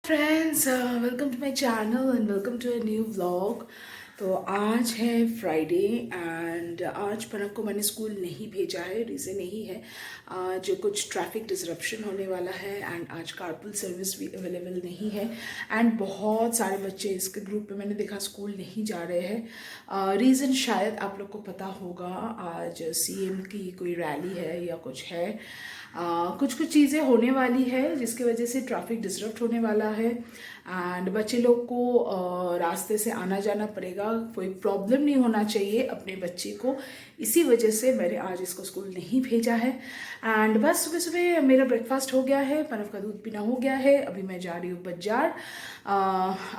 Friends, welcome to my channel and welcome to a new vlog. तो आज है Friday and आज पनक को मैंने स्कूल नहीं भेजा है। रीज़न यही है, आज कुछ ट्रैफिक डिसरप्शन होने वाला है एंड आज कारपूल सर्विस भी अवेलेबल नहीं है एंड बहुत सारे बच्चे इसके ग्रुप पे मैंने देखा स्कूल नहीं जा रहे हैं। रीज़न शायद आप लोग को पता होगा, आज सीएम की कोई रैली है या कुछ है। कुछ चीज़ें होने वाली है जिसकी वजह से ट्रैफिक डिसरप्ट होने वाला है एंड बच्चे लोग को रास्ते से आना जाना पड़ेगा। कोई प्रॉब्लम नहीं होना चाहिए अपने बच्चे को, इसी वजह से मैंने आज इसको स्कूल नहीं भेजा है। एंड बस सुबह सुबह मेरा ब्रेकफास्ट हो गया है, पनव का दूध पीना हो गया है। अभी मैं जा रही हूँ बाजार।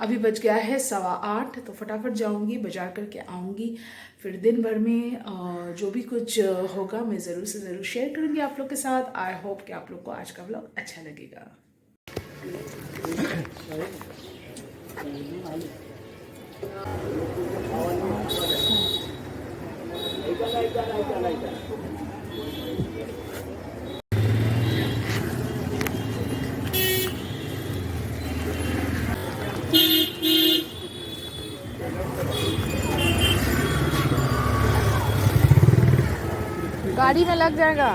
अभी बज गया है 8:15, तो फटाफट जाऊँगी बाजार करके आऊँगी। फिर दिन भर में जो भी कुछ होगा मैं ज़रूर से ज़रूर शेयर करूँगी आप लोग के साथ। आई होप कि आप लोग को आज का व्लॉग अच्छा लगेगा। गाड़ी में लग जाएगा।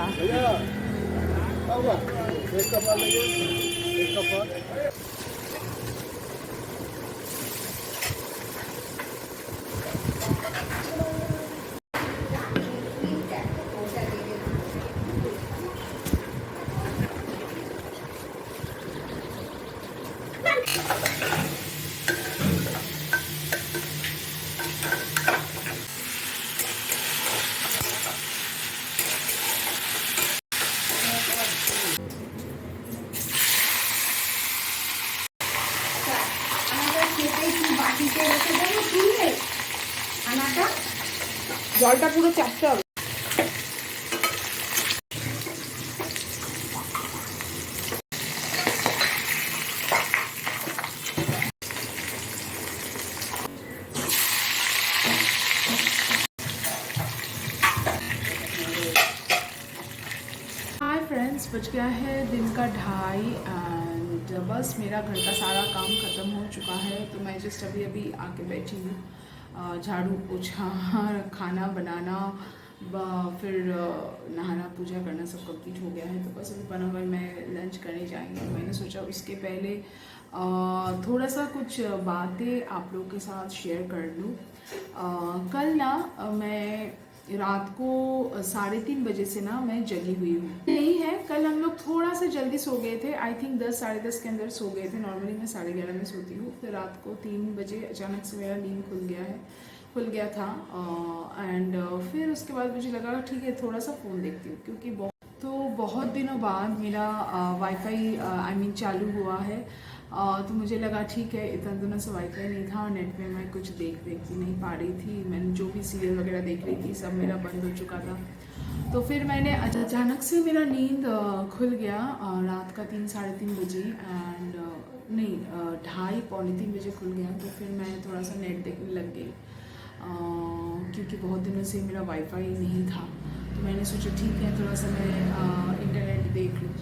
জলটা পুরো চাপতে হবে। हाय फ्रेंड्स, बज गया है दिन का 2:30 एंड बस मेरा घर का सारा काम ख़त्म हो चुका है। तो मैं जस्ट अभी आके बैठी हूँ। झाड़ू पोछा, खाना बनाना, फिर नहाना पूजा करना सब कंप्लीट हो गया है। तो बस अभी बना हुआ मैं लंच करने जाएंगे। मैंने सोचा उसके पहले थोड़ा सा कुछ बातें आप लोगों के साथ शेयर कर लूँ। कल ना मैं रात को 3:30 बजे से ना मैं जगी हुई हूँ। नहीं है, कल हम लोग थोड़ा सा जल्दी सो गए थे। आई थिंक 10 साढ़े 10 के अंदर सो गए थे। नॉर्मली मैं 11:30 में सोती हूँ। फिर रात को 3 बजे अचानक से मेरा नींद खुल गया था एंड फिर उसके बाद मुझे लगा ठीक है थोड़ा सा फ़ोन देखती हूँ, क्योंकि बहुत दिनों बाद मेरा वाईफाई चालू हुआ है। तो मुझे लगा ठीक है, इतना दिनों से वाईफाई नहीं था और नेट में मैं कुछ देख भी नहीं पा रही थी। मैंने जो भी सीरियल वगैरह देख रही थी सब मेरा बंद हो चुका था। तो फिर मैंने अचानक से मेरा नींद खुल गया रात का 3 साढ़े 3 बजे एंड नहीं 2:30 पौने 3 बजे खुल गया। तो फिर मैं थोड़ा सा नेट देखने लग गई क्योंकि बहुत दिनों से मेरा वाईफाई नहीं था। तो मैंने सोचा ठीक है थोड़ा सा मैं इंटरनेट देख लूँ।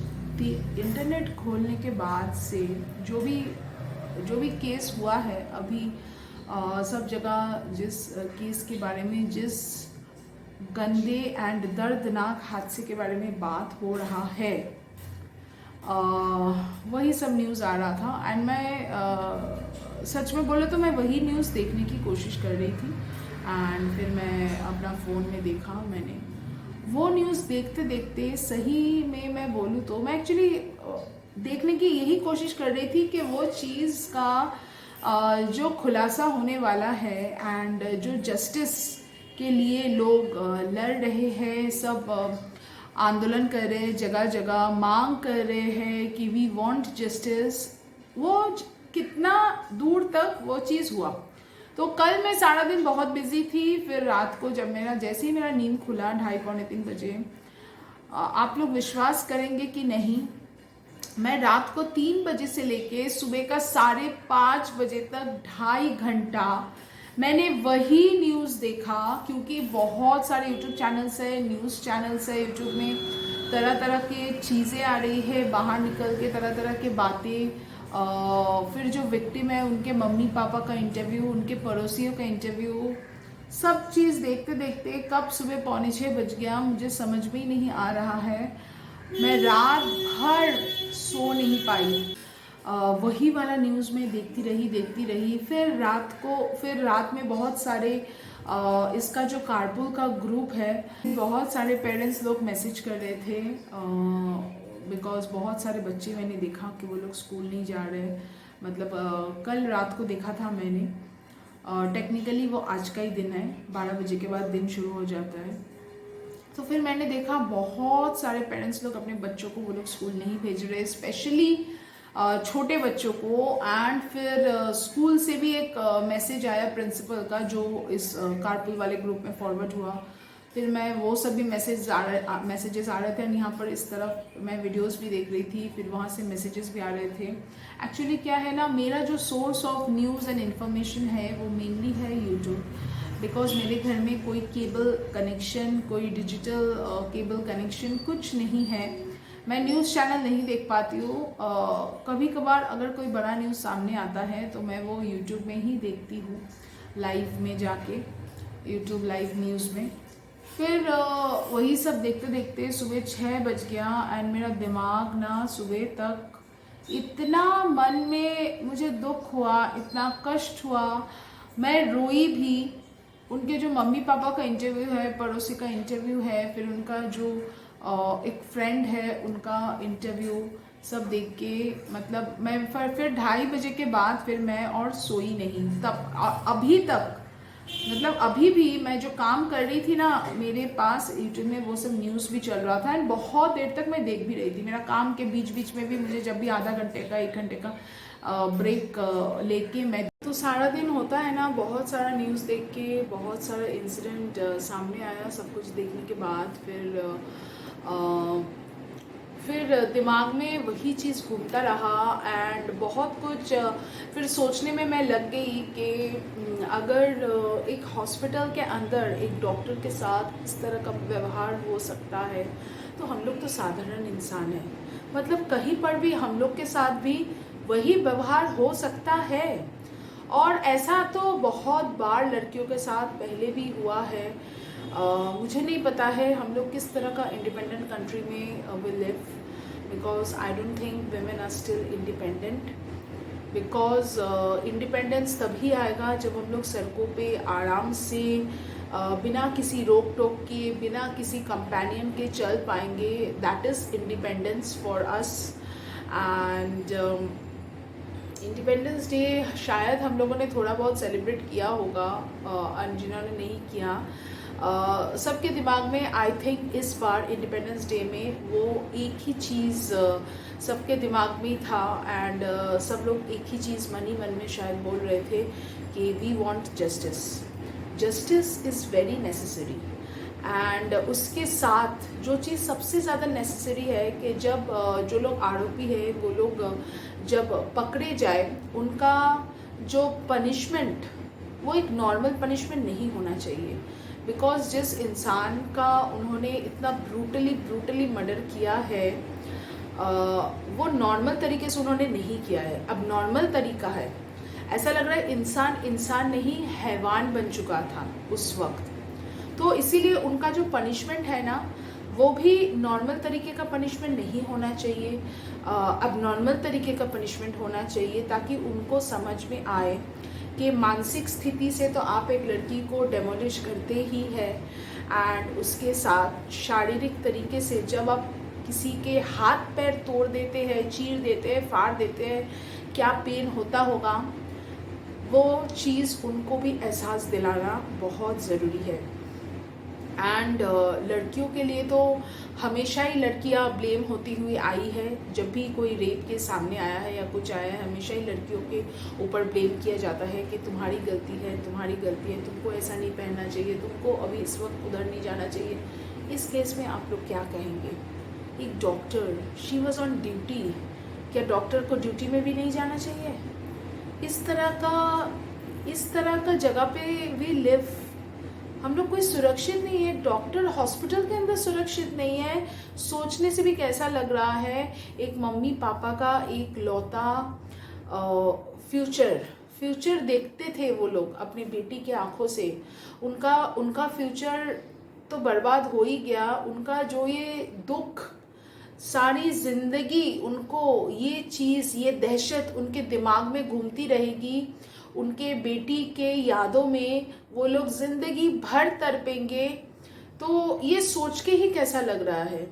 इंटरनेट खोलने के बाद से जो भी केस हुआ है अभी सब जगह, जिस केस के बारे में, जिस गंदे एंड दर्दनाक हादसे के बारे में बात हो रहा है, वही सब न्यूज़ आ रहा था एंड मैं सच में बोले तो मैं वही न्यूज़ देखने की कोशिश कर रही थी एंड फिर मैं अपना फ़ोन में देखा। मैंने वो न्यूज़ देखते देखते, सही में मैं बोलूँ तो मैं एक्चुअली देखने की यही कोशिश कर रही थी कि वो चीज़ का जो खुलासा होने वाला है एंड जो जस्टिस के लिए लोग लड़ रहे हैं, सब आंदोलन कर रहे हैं, जगह जगह मांग कर रहे हैं कि वी वांट जस्टिस, वो कितना दूर तक वो चीज़ हुआ। तो कल मैं सारा दिन बहुत बिजी थी। फिर रात को जब जैसे ही मेरा नींद खुला 2:30 पौने 3 बजे, आप लोग विश्वास करेंगे कि नहीं, मैं रात को 3 बजे से लेके सुबह का 5:30 बजे तक 2.5 घंटा मैंने वही न्यूज़ देखा। क्योंकि बहुत सारे यूट्यूब चैनल्स है, न्यूज़ चैनल्स है, यूट्यूब में तरह तरह के चीज़ें आ रही है, बाहर निकल के तरह तरह के बातें फिर जो विक्टिम है उनके मम्मी पापा का इंटरव्यू, उनके पड़ोसियों का इंटरव्यू, सब चीज़ देखते देखते कब सुबह 5:45 बज गया मुझे समझ में ही नहीं आ रहा है। मैं रात भर सो नहीं पाई। वही वाला न्यूज़ में देखती रही। फिर रात में बहुत सारे इसका जो कारपूल का ग्रुप है, बहुत सारे पेरेंट्स लोग मैसेज कर रहे थे, बिकॉज बहुत सारे बच्चे मैंने देखा कि वो लोग स्कूल नहीं जा रहे। मतलब कल रात को देखा था मैंने, टेक्निकली वो आज का ही दिन है, 12 बजे के बाद दिन शुरू हो जाता है। तो फिर मैंने देखा बहुत सारे पेरेंट्स लोग अपने बच्चों को वो लोग स्कूल नहीं भेज रहे, स्पेशली छोटे बच्चों को। एंड फिर स्कूल से भी एक मैसेज आया प्रिंसिपल का, जो इस कारपूल वाले ग्रुप में फॉरवर्ड हुआ। फिर मैं वो सब भी मैसेजेस आ रहे थे, यहाँ पर इस तरफ मैं वीडियोस भी देख रही थी, फिर वहाँ से मैसेजेस भी आ रहे थे। एक्चुअली क्या है ना, मेरा जो source of news and information है वो मेनली है यूट्यूब, बिकॉज मेरे घर में कोई केबल कनेक्शन, कोई डिजिटल केबल कनेक्शन कुछ नहीं है। मैं न्यूज़ चैनल नहीं देख पाती हूँ। कभी कभार अगर कोई बड़ा न्यूज़ सामने आता है तो मैं वो यूट्यूब में ही देखती हूँ, लाइव में जाके, यूट्यूब लाइव न्यूज़ में। फिर वही सब देखते देखते सुबह 6 बज गया एंड मेरा दिमाग ना सुबह तक इतना मन में मुझे दुख हुआ, इतना कष्ट हुआ, मैं रोई भी। उनके जो मम्मी पापा का इंटरव्यू है, पड़ोसी का इंटरव्यू है, फिर उनका जो एक फ्रेंड है उनका इंटरव्यू, सब देख के मतलब मैं फिर 2:30 बजे के बाद फिर मैं और सोई नहीं। तब अभी तक मतलब अभी भी मैं जो काम कर रही थी ना, मेरे पास यूट्यूब में वो सब न्यूज़ भी चल रहा था एंड बहुत देर तक मैं देख भी रही थी। मेरा काम के बीच बीच में भी मुझे जब भी आधा घंटे का 1 घंटे का ब्रेक लेके मैं, तो सारा दिन होता है ना, बहुत सारा न्यूज़ देख के, बहुत सारा इंसिडेंट सामने आया। सब कुछ देखने के बाद फिर दिमाग में वही चीज़ घूमता रहा एंड बहुत कुछ फिर सोचने में मैं लग गई कि अगर एक हॉस्पिटल के अंदर एक डॉक्टर के साथ इस तरह का व्यवहार हो सकता है तो हम लोग तो साधारण इंसान हैं, मतलब कहीं पर भी हम लोग के साथ भी वही व्यवहार हो सकता है। और ऐसा तो बहुत बार लड़कियों के साथ पहले भी हुआ है। मुझे नहीं पता है हम लोग किस तरह का इंडिपेंडेंट कंट्री में will live, because I don't think women are still independent. Because independence तभी आएगा जब हम लोग सड़कों पे आराम से बिना किसी रोक टोक के, बिना किसी कंपेनियन के चल पाएंगे। That is independence for us. And independence day शायद हम लोगों ने थोड़ा बहुत सेलिब्रेट किया होगा, जिन्होंने नहीं किया सबके दिमाग में आई थिंक इस बार इंडिपेंडेंस डे में वो एक ही चीज़ सबके दिमाग में था एंड सब लोग एक ही चीज़ मन ही मन में शायद बोल रहे थे कि we want justice. Justice is very necessary. And उसके साथ जो चीज़ सबसे ज़्यादा नेसेसरी है कि जब जो लोग आरोपी है वो लोग जब पकड़े जाए, उनका जो पनिशमेंट वो एक नॉर्मल पनिशमेंट नहीं होना चाहिए। बिकॉज जिस इंसान का उन्होंने इतना ब्रूटली मर्डर किया है वो नॉर्मल तरीके से उन्होंने नहीं किया है। अब नॉर्मल तरीका है, ऐसा लग रहा है इंसान नहीं हैवान बन चुका था उस वक्त। तो इसीलिए उनका जो पनिशमेंट है ना वो भी नॉर्मल तरीके का पनिशमेंट नहीं होना चाहिए। अब नॉर्मल तरीके का पनिशमेंट होना चाहिए ताकि उनको समझ में आए कि मानसिक स्थिति से तो आप एक लड़की को डेमोलिश करते ही है एंड उसके साथ शारीरिक तरीके से जब आप किसी के हाथ पैर तोड़ देते हैं, चीर देते हैं, फाड़ देते हैं, क्या पेन होता होगा, वो चीज़ उनको भी एहसास दिलाना बहुत ज़रूरी है। एंड लड़कियों के लिए तो हमेशा ही लड़कियां ब्लेम होती हुई आई है। जब भी कोई रेप के सामने आया है या कुछ आया है, हमेशा ही लड़कियों के ऊपर ब्लेम किया जाता है कि तुम्हारी गलती है, तुमको ऐसा नहीं पहनना चाहिए, तुमको अभी इस वक्त उधर नहीं जाना चाहिए। इस केस में आप लोग क्या कहेंगे? एक doctor, she was on duty, क्या डॉक्टर को ड्यूटी में भी नहीं जाना चाहिए? इस तरह का जगह पे वी लिव। हम लोग कोई सुरक्षित नहीं है, डॉक्टर हॉस्पिटल के अंदर सुरक्षित नहीं है। सोचने से भी कैसा लग रहा है, एक मम्मी पापा का एक लौता फ्यूचर देखते थे वो लोग अपनी बेटी की आंखों से। उनका फ्यूचर तो बर्बाद हो ही गया। उनका जो ये दुख, सारी जिंदगी उनको ये चीज़, ये दहशत उनके दिमाग में घूमती रहेगी। उनके बेटी के यादों में वो लोग जिंदगी भर तड़पेंगे। तो ये सोच के ही कैसा लग रहा है।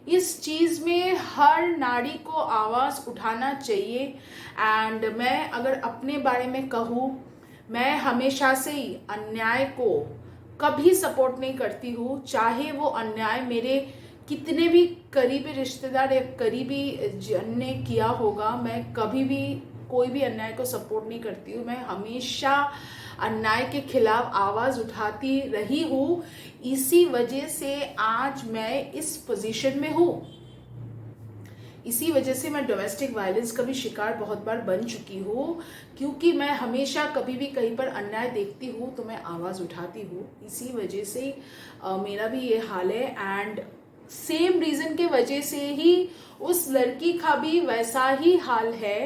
इस चीज़ में हर नारी को आवाज़ उठाना चाहिए। एंड मैं अगर अपने बारे में कहूँ, मैं हमेशा से ही अन्याय को कभी सपोर्ट नहीं करती हूँ। चाहे वो अन्याय मेरे कितने भी करीबी रिश्तेदार या करीबी जन ने किया होगा, मैं कभी भी कोई भी अन्याय को सपोर्ट नहीं करती हूँ। मैं हमेशा अन्याय के खिलाफ आवाज़ उठाती रही हूँ। इसी वजह से आज मैं इस पोजीशन में हूँ। इसी वजह से मैं डोमेस्टिक वायलेंस का भी शिकार बहुत बार बन चुकी हूँ, क्योंकि मैं हमेशा कभी भी कहीं पर अन्याय देखती हूँ तो मैं आवाज़ उठाती हूँ। इसी वजह से मेरा भी ये हाल है। एंड सेम रीज़न के वजह से ही उस लड़की का भी वैसा ही हाल है,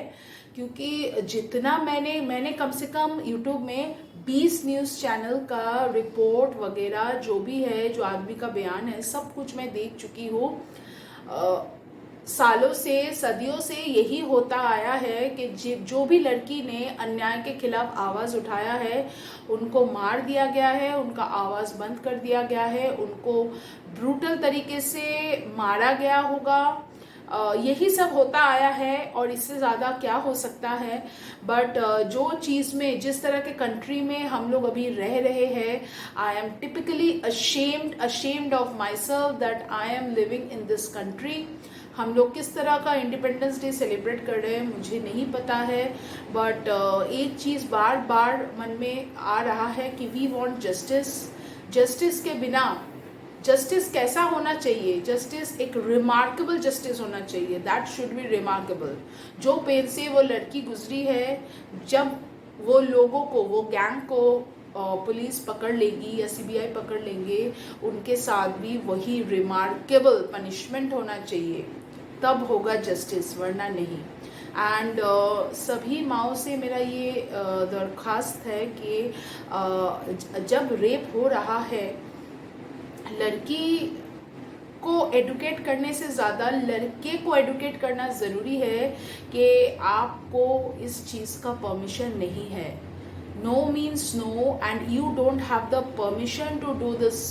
क्योंकि जितना मैंने कम से कम यूट्यूब में 20 न्यूज़ चैनल का रिपोर्ट वगैरह जो भी है, जो आदमी का बयान है, सब कुछ मैं देख चुकी हूँ। सालों से, सदियों से यही होता आया है कि जो भी लड़की ने अन्याय के खिलाफ आवाज़ उठाया है उनको मार दिया गया है, उनका आवाज़ बंद कर दिया गया है, उनको ब्रूटल तरीके से मारा गया होगा। यही सब होता आया है और इससे ज़्यादा क्या हो सकता है। बट जो चीज़ में, जिस तरह के कंट्री में हम लोग अभी रह रहे हैं, I am typically ashamed of my self that I am living in this country. हम लोग किस तरह का इंडिपेंडेंस डे सेलिब्रेट कर रहे हैं मुझे नहीं पता है, बट एक चीज़ बार बार मन में आ रहा है कि वी वांट जस्टिस के बिना, जस्टिस कैसा होना चाहिए, जस्टिस एक रिमार्केबल जस्टिस होना चाहिए, दैट शुड बी रिमार्केबल। जो पेन से वो लड़की गुजरी है, जब वो लोगों को, वो गैंग को पुलिस पकड़ लेगी या सीबीआई पकड़ लेंगे, उनके साथ भी वही रिमार्केबल पनिशमेंट होना चाहिए, तब होगा जस्टिस, वरना नहीं। एंड सभी माओं से मेरा ये दरख्वास्त है कि जब रेप हो रहा है, लड़की को एडुकेट करने से ज़्यादा लड़के को एडुकेट करना ज़रूरी है कि आपको इस चीज़ का परमिशन नहीं है। No means no, and you don't have the permission to do this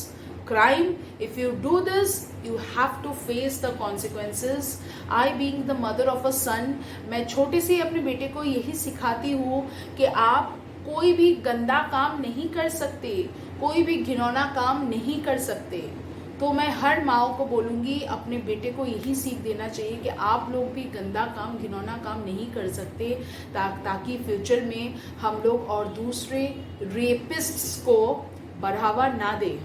crime. If you do this, you have to face the consequences. I being the mother of a son, मैं छोटे से अपने बेटे को यही सिखाती हूँ कि आप कोई भी गंदा काम नहीं कर सकते, कोई भी घिनौना काम नहीं कर सकते। तो मैं हर माँ को बोलूँगी अपने बेटे को यही सीख देना चाहिए कि आप लोग भी गंदा काम, घिनौना काम नहीं कर सकते, ताकि फ्यूचर में हम लोग और दूसरे रेपिस्ट्स को बढ़ावा ना दें।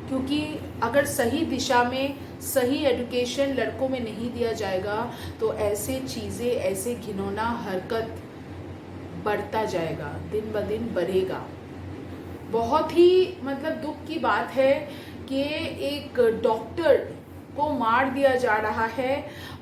क्योंकि अगर सही दिशा में सही एजुकेशन लड़कों में नहीं दिया जाएगा तो ऐसे चीज़ें, ऐसे घिनौना हरकत बढ़ता जाएगा, दिन ब दिन बढ़ेगा। बहुत ही मतलब दुख की बात है कि एक डॉक्टर को मार दिया जा रहा है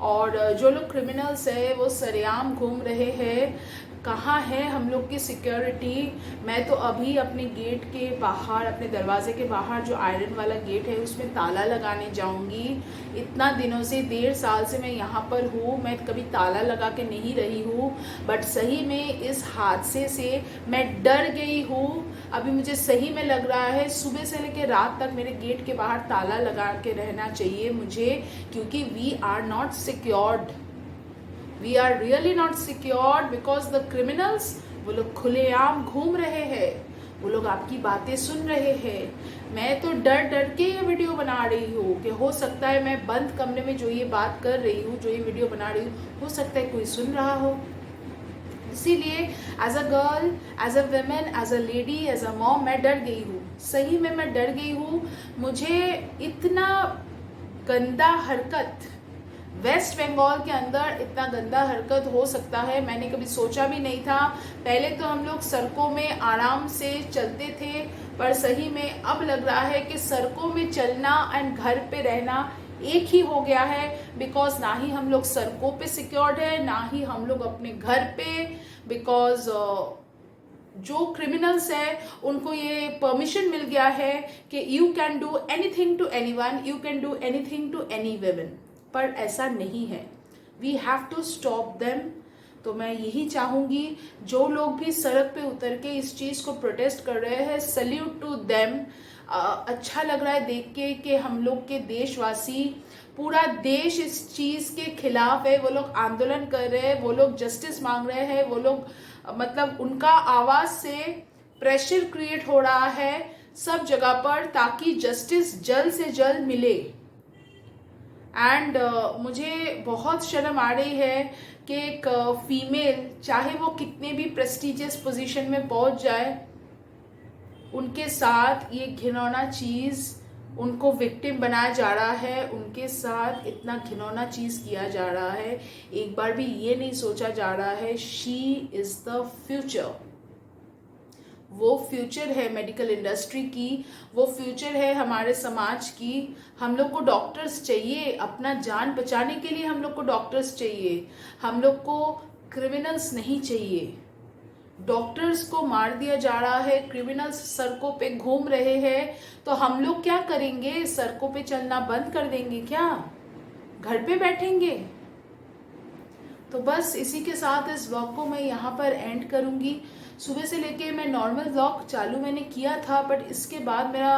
और जो लोग क्रिमिनल्स है वो सरेआम घूम रहे हैं। कहाँ है हम लोग की सिक्योरिटी। मैं तो अभी अपने गेट के बाहर, अपने दरवाजे के बाहर जो आयरन वाला गेट है उसमें ताला लगाने जाऊंगी। इतना दिनों से, 1.5 साल से मैं यहाँ पर हूँ, मैं कभी ताला लगा के नहीं रही हूँ। बट सही में इस हादसे से मैं डर गई हूँ। अभी मुझे सही में लग रहा है सुबह से लेकर रात तक मेरे गेट के बाहर ताला लगा के रहना चाहिए मुझे, क्योंकि we are not secured, we are really not secured because the criminals, वो लोग खुलेआम घूम रहे हैं, वो लोग आपकी बातें सुन रहे हैं। मैं तो डर के ये वीडियो बना रही हूँ कि हो सकता है मैं बंद कमरे में जो ये बात कर रही हूँ, जो ये वीडियो बना रही हूँ, हो सकता है कोई सुन रहा हो। इसीलिए as a girl, as a women, as a lady, as a mom मैं डर गई हूँ। सही में मैं डर गई हूँ। मुझे इतना गंदा हरकत, वेस्ट बंगाल के अंदर इतना गंदा हरकत हो सकता है मैंने कभी सोचा भी नहीं था। पहले तो हम लोग सड़कों में आराम से चलते थे, पर सही में अब लग रहा है कि सड़कों में चलना एंड घर पे रहना एक ही हो गया है, बिकॉज ना ही हम लोग सड़कों पे सिक्योर्ड है, ना ही हम लोग अपने घर पे, बिकॉज जो क्रिमिनल्स है उनको ये परमिशन मिल गया है कि you can do anything to anyone, you can do anything to any woman, पर ऐसा नहीं है। We have to stop them. तो मैं यही चाहूंगी, जो लोग भी सड़क पे उतर के इस चीज को प्रोटेस्ट कर रहे हैं, सल्यूट टू देम। अच्छा लग रहा है देख के कि हम लोग के देशवासी, पूरा देश इस चीज के खिलाफ है, वो लोग आंदोलन कर रहे हैं, वो लोग जस्टिस मांग रहे हैं, वो लोग मतलब उनका आवाज से प्रेशर क्रिएट हो रहा है सब जगह पर, ताकि जस्टिस जल्द से जल्द मिले। एंड मुझे बहुत शर्म आ रही है कि एक फीमेल, चाहे वो कितने भी प्रेस्टिजियस पोजीशन में पहुंच जाए, उनके साथ ये घिनौना चीज, उनको विक्टिम बनाया जा रहा है, उनके साथ इतना घिनौना चीज किया जा रहा है। एक बार भी ये नहीं सोचा जा रहा है शी इज द फ्यूचर। वो फ्यूचर है मेडिकल इंडस्ट्री की, वो फ्यूचर है हमारे समाज की। हम लोग को डॉक्टर्स चाहिए, अपना जान बचाने के लिए हम लोग को डॉक्टर्स चाहिए, हम लोग को क्रिमिनल्स नहीं चाहिए। डॉक्टर्स को मार दिया जा रहा है, क्रिमिनल्स सड़कों पे घूम रहे हैं, तो हम लोग क्या करेंगे? सड़कों पे चलना बंद कर देंगे क्या? घर पे बैठेंगे? तो बस इसी के साथ इस व्लॉग को मैं यहाँ पर एंड करूँगी। सुबह से लेके मैं नॉर्मल व्लॉग चालू मैंने किया था, बट इसके बाद मेरा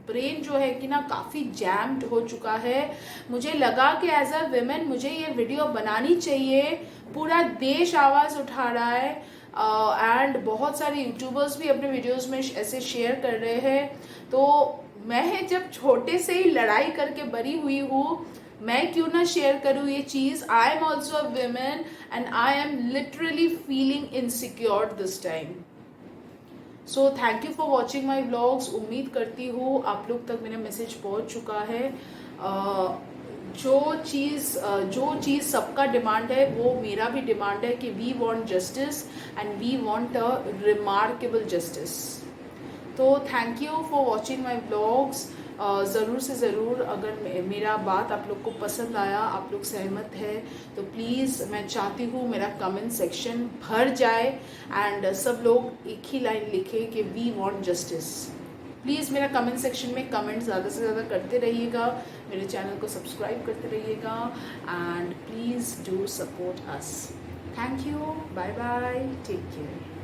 ब्रेन जो है कि ना काफ़ी जैम्ड हो चुका है। मुझे लगा कि एज अ वुमेन मुझे ये वीडियो बनानी चाहिए। पूरा देश आवाज़ उठा रहा है एंड बहुत सारे यूट्यूबर्स भी अपने वीडियोस में ऐसे शेयर कर रहे हैं। तो मैं जब छोटे से ही लड़ाई करके बरी हुई हूँ, मैं क्यों ना शेयर करूँ ये चीज़। I am also a women and I am literally feeling insecure this time. So thank you for watching my vlogs. उम्मीद करती हूँ आप लोग तक मेरा मैसेज पहुँच चुका है। जो चीज़ सबका डिमांड है वो मेरा भी डिमांड है कि we want justice and we want a remarkable justice. तो thank you for watching my vlogs. ज़रूर से ज़रूर अगर मेरा बात आप लोग को पसंद आया, आप लोग सहमत है, तो प्लीज़ मैं चाहती हूँ मेरा कमेंट सेक्शन भर जाए एंड सब लोग एक ही लाइन लिखें कि वी वांट जस्टिस। प्लीज़ मेरा कमेंट सेक्शन में कमेंट ज़्यादा से ज़्यादा करते रहिएगा, मेरे चैनल को सब्सक्राइब करते रहिएगा and please do support us. Thank you, bye bye, take care.